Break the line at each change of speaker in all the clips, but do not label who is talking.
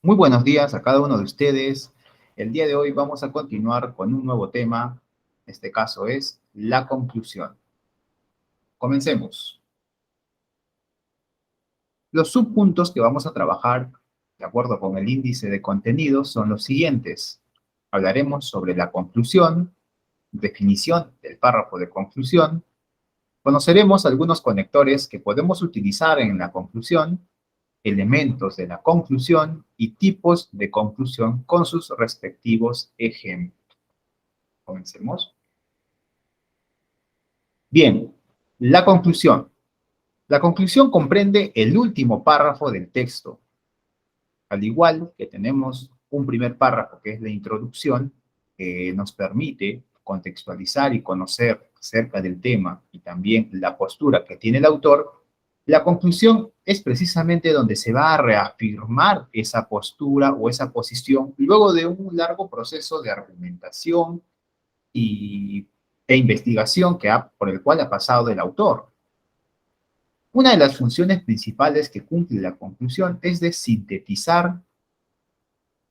Muy buenos días a cada uno de ustedes. El día de hoy vamos a continuar con un nuevo tema. Este caso es la conclusión. Comencemos. Los subpuntos que vamos a trabajar, de acuerdo con el índice de contenido, son los siguientes. Hablaremos sobre la conclusión, definición del párrafo de conclusión. Conoceremos algunos conectores que podemos utilizar en la conclusión, elementos de la conclusión y tipos de conclusión con sus respectivos ejemplos. Comencemos. Bien, la conclusión. La conclusión comprende el último párrafo del texto. Al igual que tenemos un primer párrafo que es la introducción, que nos permite contextualizar y conocer acerca del tema y también la postura que tiene el autor, la conclusión es precisamente donde se va a reafirmar esa postura o esa posición luego de un largo proceso de argumentación y, e investigación por el cual ha pasado el autor. Una de las funciones principales que cumple la conclusión es de sintetizar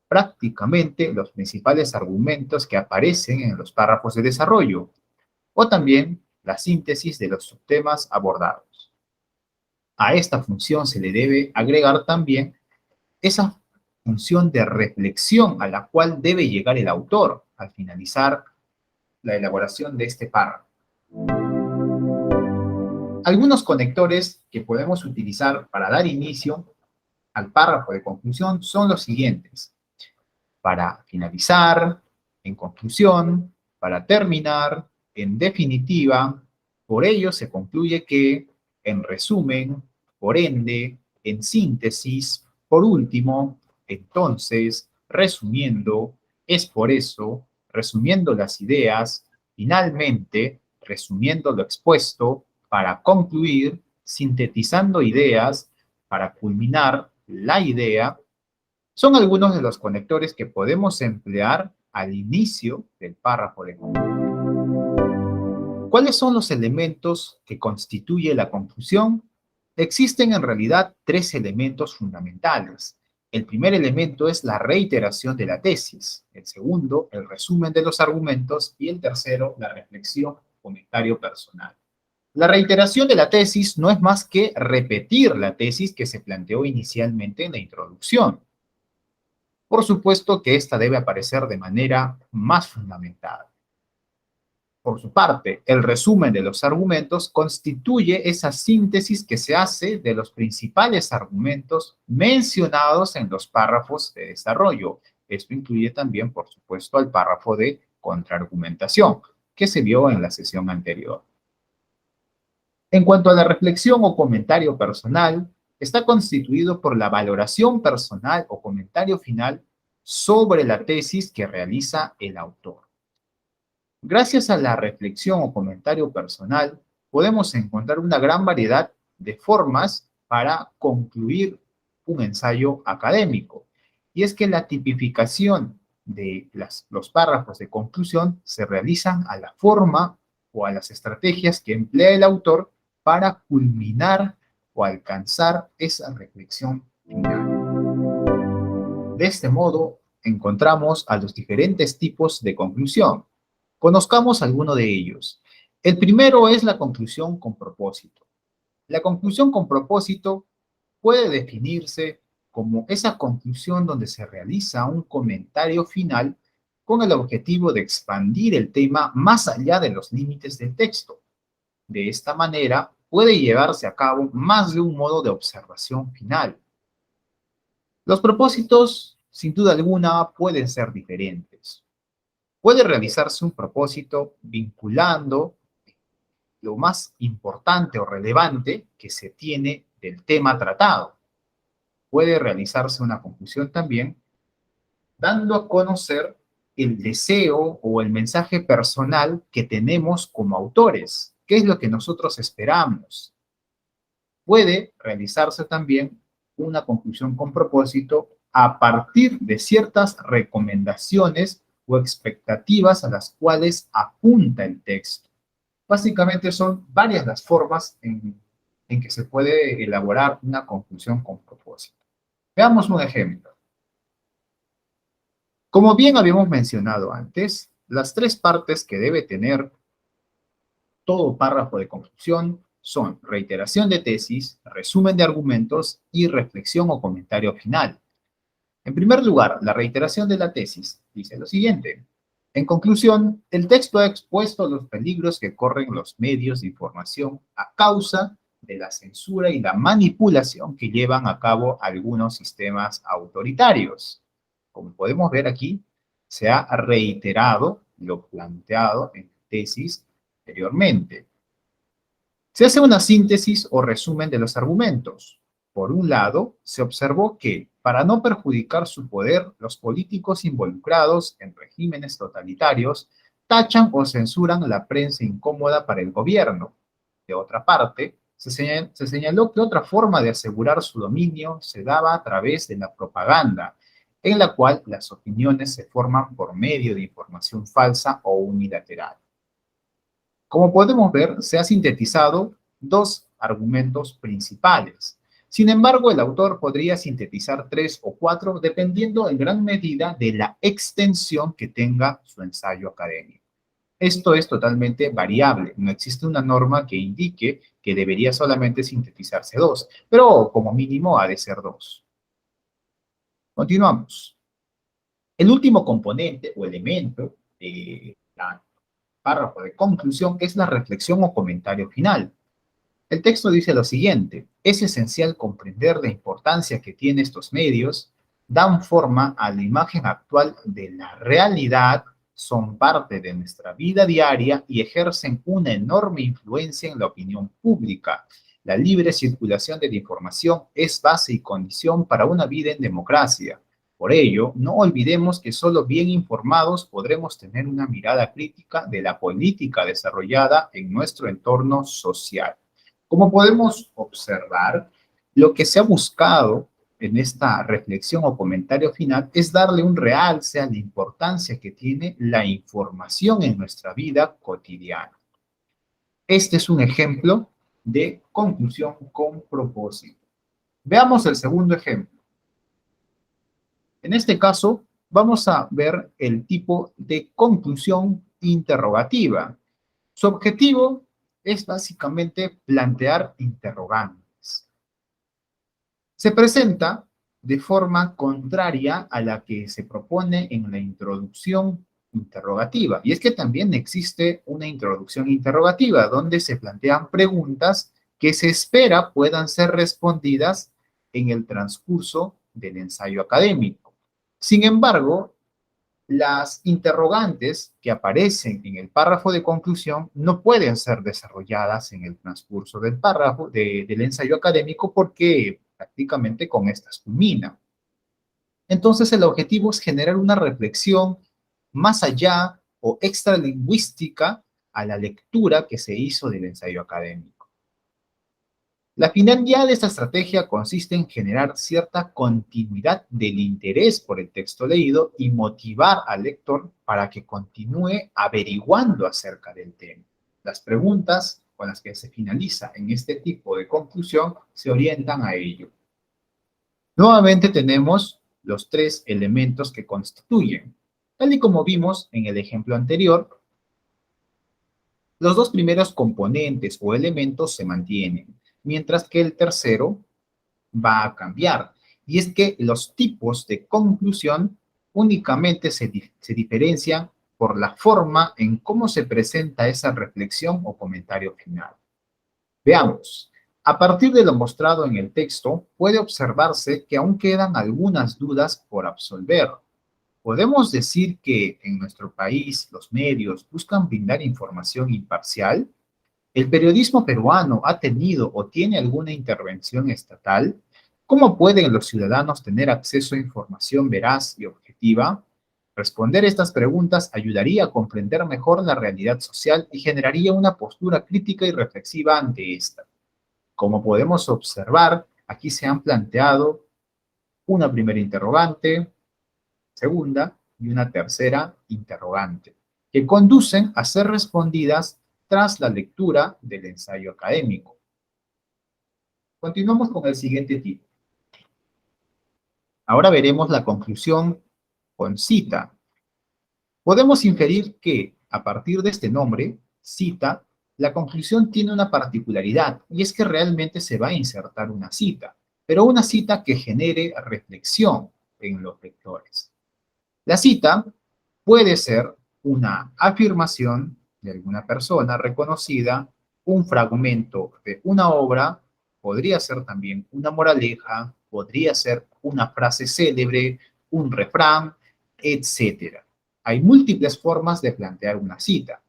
prácticamente los principales argumentos que aparecen en los párrafos de desarrollo, o también la síntesis de los subtemas abordados. A esta función se le debe agregar también esa función de reflexión a la cual debe llegar el autor al finalizar la elaboración de este párrafo. Algunos conectores que podemos utilizar para dar inicio al párrafo de conclusión son los siguientes. Para finalizar, en conclusión, para terminar, en definitiva, por ello se concluye que, en resumen, por ende, en síntesis, por último, entonces, resumiendo, es por eso, resumiendo las ideas, finalmente, resumiendo lo expuesto, para concluir, sintetizando ideas, para culminar la idea, son algunos de los conectores que podemos emplear al inicio del párrafo de conclusión. ¿Cuáles son los elementos que constituye la conclusión? Existen en realidad tres elementos fundamentales. El primer elemento es la reiteración de la tesis, el segundo, el resumen de los argumentos y el tercero, la reflexión, comentario personal. La reiteración de la tesis no es más que repetir la tesis que se planteó inicialmente en la introducción. Por supuesto que esta debe aparecer de manera más fundamentada. Por su parte, el resumen de los argumentos constituye esa síntesis que se hace de los principales argumentos mencionados en los párrafos de desarrollo. Esto incluye también, por supuesto, al párrafo de contraargumentación, que se vio en la sesión anterior. En cuanto a la reflexión o comentario personal, está constituido por la valoración personal o comentario final sobre la tesis que realiza el autor. Gracias a la reflexión o comentario personal, podemos encontrar una gran variedad de formas para concluir un ensayo académico. Y es que la tipificación de los párrafos de conclusión se realizan a la forma o a las estrategias que emplea el autor para culminar o alcanzar esa reflexión final. De este modo, encontramos a los diferentes tipos de conclusión. Conozcamos alguno de ellos. El primero es la conclusión con propósito. La conclusión con propósito puede definirse como esa conclusión donde se realiza un comentario final con el objetivo de expandir el tema más allá de los límites del texto. De esta manera, puede llevarse a cabo más de un modo de observación final. Los propósitos, sin duda alguna, pueden ser diferentes. Puede realizarse un propósito vinculando lo más importante o relevante que se tiene del tema tratado. Puede realizarse una conclusión también dando a conocer el deseo o el mensaje personal que tenemos como autores. ¿Qué es lo que nosotros esperamos? Puede realizarse también una conclusión con propósito a partir de ciertas recomendaciones o expectativas a las cuales apunta el texto. Básicamente son varias las formas en que se puede elaborar una conclusión con propósito. Veamos un ejemplo. Como bien habíamos mencionado antes, las tres partes que debe tener todo párrafo de conclusión son reiteración de tesis, resumen de argumentos y reflexión o comentario final. En primer lugar, la reiteración de la tesis dice lo siguiente. En conclusión, el texto ha expuesto los peligros que corren los medios de información a causa de la censura y la manipulación que llevan a cabo algunos sistemas autoritarios. Como podemos ver aquí, se ha reiterado lo planteado en la tesis anteriormente. Se hace una síntesis o resumen de los argumentos. Por un lado, se observó que, para no perjudicar su poder, los políticos involucrados en regímenes totalitarios tachan o censuran la prensa incómoda para el gobierno. De otra parte, se señaló que otra forma de asegurar su dominio se daba a través de la propaganda, en la cual las opiniones se forman por medio de información falsa o unilateral. Como podemos ver, se ha sintetizado dos argumentos principales. Sin embargo, el autor podría sintetizar tres o cuatro dependiendo en gran medida de la extensión que tenga su ensayo académico. Esto es totalmente variable. No existe una norma que indique que debería solamente sintetizarse dos, pero como mínimo ha de ser dos. Continuamos. El último componente o elemento de la párrafo de conclusión es la reflexión o comentario final. El texto dice lo siguiente: es esencial comprender la importancia que tienen estos medios, dan forma a la imagen actual de la realidad, son parte de nuestra vida diaria y ejercen una enorme influencia en la opinión pública. La libre circulación de la información es base y condición para una vida en democracia. Por ello, no olvidemos que solo bien informados podremos tener una mirada crítica de la política desarrollada en nuestro entorno social. Como podemos observar, lo que se ha buscado en esta reflexión o comentario final es darle un realce a la importancia que tiene la información en nuestra vida cotidiana. Este es un ejemplo de conclusión con propósito. Veamos el segundo ejemplo. En este caso, vamos a ver el tipo de conclusión interrogativa. Su objetivo es básicamente plantear interrogantes. Se presenta de forma contraria a la que se propone en la introducción interrogativa. Y es que también existe una introducción interrogativa donde se plantean preguntas que se espera puedan ser respondidas en el transcurso del ensayo académico. Sin embargo, las interrogantes que aparecen en el párrafo de conclusión no pueden ser desarrolladas en el transcurso del párrafo del ensayo académico porque prácticamente con estas culmina. Entonces el objetivo es generar una reflexión más allá o extralingüística a la lectura que se hizo del ensayo académico. La finalidad de esta estrategia consiste en generar cierta continuidad del interés por el texto leído y motivar al lector para que continúe averiguando acerca del tema. Las preguntas con las que se finaliza en este tipo de conclusión se orientan a ello. Nuevamente tenemos los tres elementos que constituyen. Tal y como vimos en el ejemplo anterior, los dos primeros componentes o elementos se mantienen, mientras que el tercero va a cambiar. Y es que los tipos de conclusión únicamente se diferencian por la forma en cómo se presenta esa reflexión o comentario final. Veamos. A partir de lo mostrado en el texto, puede observarse que aún quedan algunas dudas por absolver. ¿Podemos decir que en nuestro país los medios buscan brindar información imparcial? ¿El periodismo peruano ha tenido o tiene alguna intervención estatal? ¿Cómo pueden los ciudadanos tener acceso a información veraz y objetiva? Responder estas preguntas ayudaría a comprender mejor la realidad social y generaría una postura crítica y reflexiva ante esta. Como podemos observar, aquí se han planteado una primera interrogante, segunda y una tercera interrogante, que conducen a ser respondidas tras la lectura del ensayo académico. Continuamos con el siguiente tipo. Ahora veremos la conclusión con cita. Podemos inferir que, a partir de este nombre, cita, la conclusión tiene una particularidad, y es que realmente se va a insertar una cita, pero una cita que genere reflexión en los lectores. La cita puede ser una afirmación de alguna persona reconocida, un fragmento de una obra, podría ser también una moraleja, podría ser una frase célebre, un refrán, etcétera. Hay múltiples formas de plantear una cita.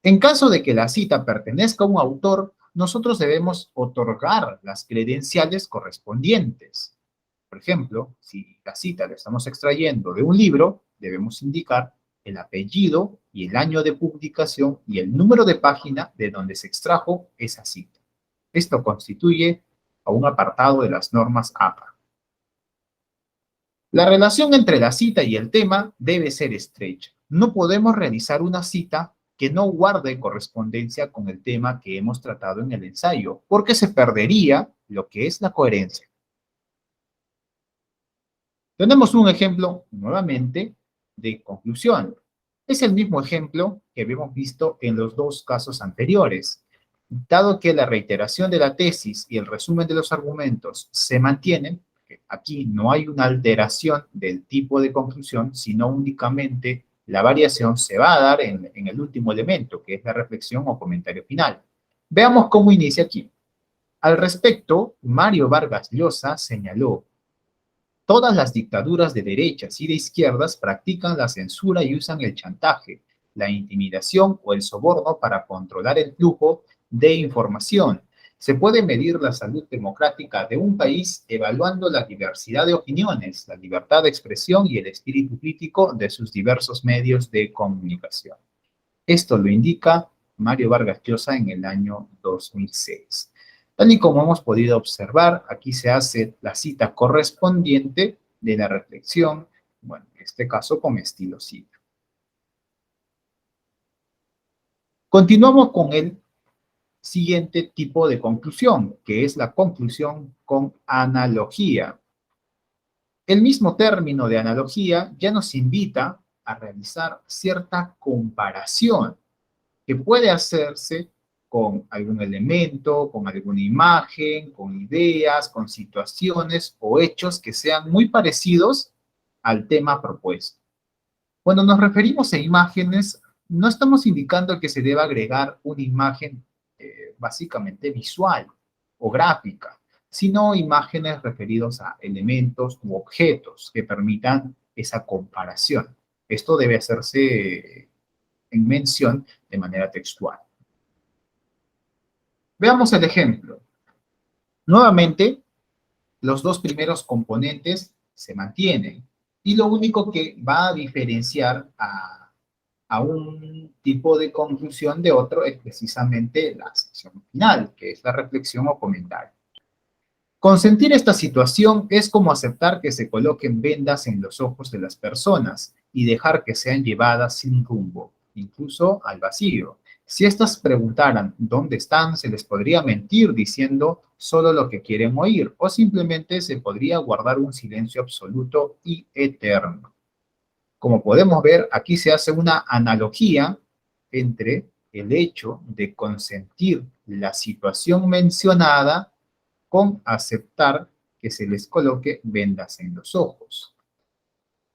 En caso de que la cita pertenezca a un autor, nosotros debemos otorgar las credenciales correspondientes. Por ejemplo, si la cita la estamos extrayendo de un libro, debemos indicar el apellido y el año de publicación y el número de página de donde se extrajo esa cita. Esto constituye a un apartado de las normas APA. La relación entre la cita y el tema debe ser estrecha. No podemos realizar una cita que no guarde correspondencia con el tema que hemos tratado en el ensayo, porque se perdería lo que es la coherencia. Tenemos un ejemplo, nuevamente, de conclusión. Es el mismo ejemplo que habíamos visto en los dos casos anteriores. Dado que la reiteración de la tesis y el resumen de los argumentos se mantienen, aquí no hay una alteración del tipo de conclusión, sino únicamente la variación se va a dar en el último elemento, que es la reflexión o comentario final. Veamos cómo inicia aquí. Al respecto, Mario Vargas Llosa señaló: todas las dictaduras de derechas y de izquierdas practican la censura y usan el chantaje, la intimidación o el soborno para controlar el flujo de información. Se puede medir la salud democrática de un país evaluando la diversidad de opiniones, la libertad de expresión y el espíritu crítico de sus diversos medios de comunicación. Esto lo indica Mario Vargas Llosa en el año 2006. Tal y como hemos podido observar, aquí se hace la cita correspondiente de la reflexión, bueno, en este caso con estilo cita. Continuamos con el siguiente tipo de conclusión, que es la conclusión con analogía. El mismo término de analogía ya nos invita a realizar cierta comparación que puede hacerse con algún elemento, con alguna imagen, con ideas, con situaciones o hechos que sean muy parecidos al tema propuesto. Cuando nos referimos a imágenes, no estamos indicando que se deba agregar una imagen básicamente visual o gráfica, sino imágenes referidos a elementos u objetos que permitan esa comparación. Esto debe hacerse en mención de manera textual. Veamos el ejemplo. Nuevamente, los dos primeros componentes se mantienen y lo único que va a diferenciar a un tipo de conclusión de otro es precisamente la sección final, que es la reflexión o comentario. Consentir esta situación es como aceptar que se coloquen vendas en los ojos de las personas y dejar que sean llevadas sin rumbo, incluso al vacío. Si éstas preguntaran dónde están, se les podría mentir diciendo solo lo que quieren oír, o simplemente se podría guardar un silencio absoluto y eterno. Como podemos ver, aquí se hace una analogía entre el hecho de consentir la situación mencionada con aceptar que se les coloque vendas en los ojos.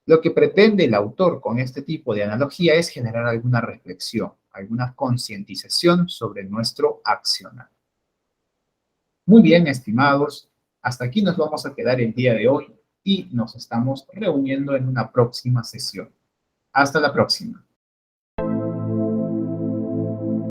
Lo que pretende el autor con este tipo de analogía es generar alguna reflexión, alguna concientización sobre nuestro accionar. Muy bien, estimados, hasta aquí nos vamos a quedar el día de hoy y nos estamos reuniendo en una próxima sesión. Hasta la próxima.